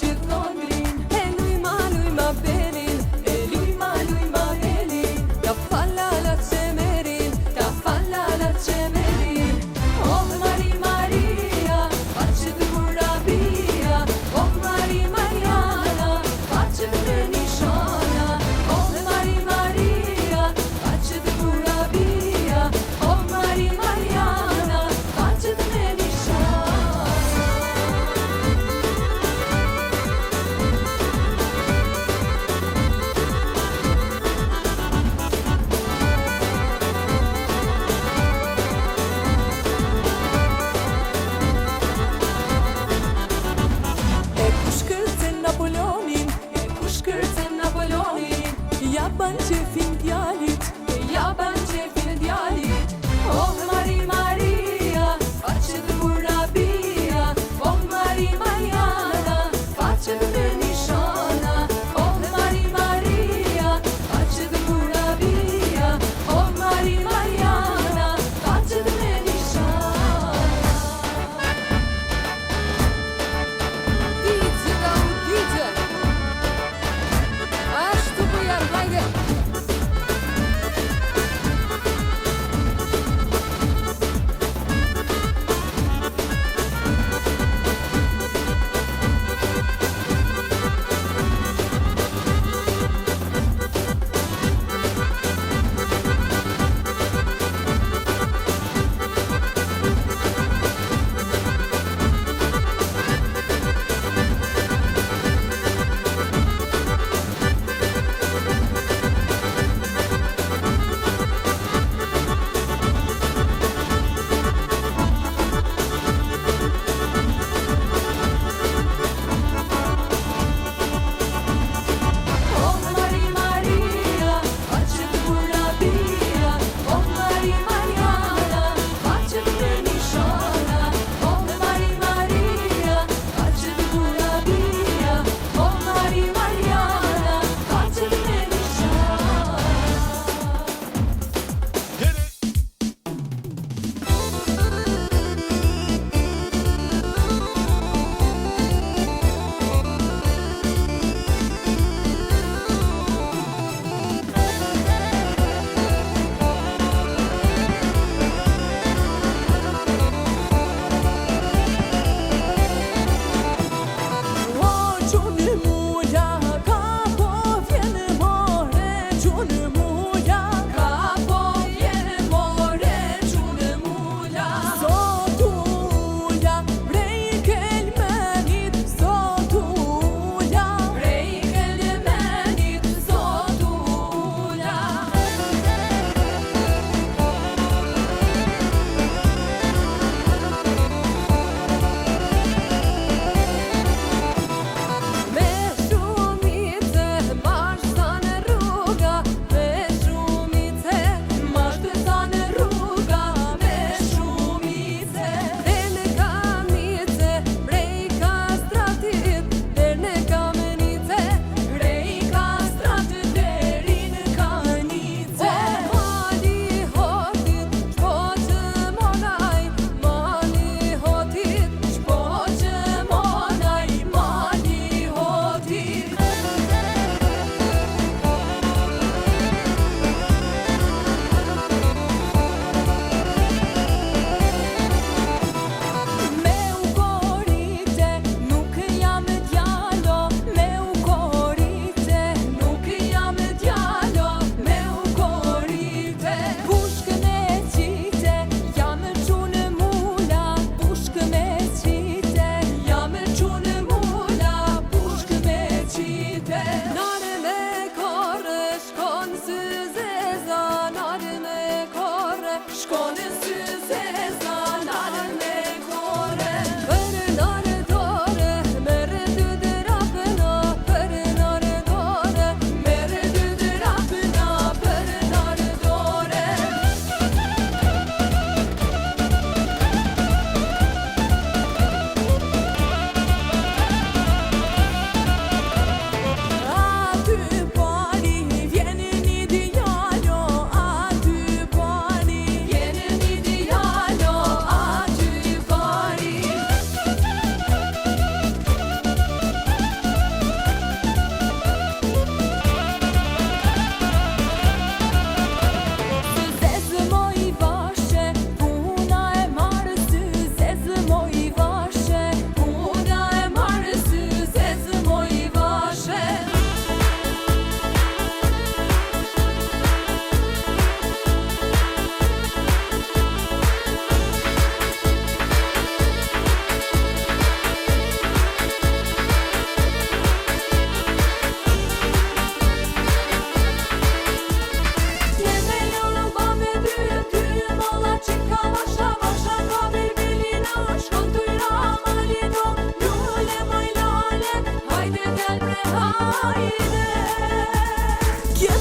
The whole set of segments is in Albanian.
gjithmonë ngrin. E lujma belin, e lujma belin. Ka falalat që merin, ka falalat që merin. Oh Maria, pace të murabia. Oh Mariana, pace të nishana. Oh Maria, pace të murabia. Oh Mariana, pace të nishana. Ja ban qefin djalit, ja ban qefin djalit. Oh Maria, pace të murabia. Oh Mariana, pace të nishana. Oh Maria, pace të murabia. Oh Mariana, pace të nishana. Dice da u dice. Ashtu po janë, hajde!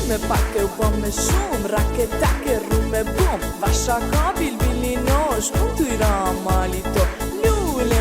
Me pak e u bom me shumë, raketake rrume bum. Vasha ka bilbilinosh, mund t'u i ra malito. Lule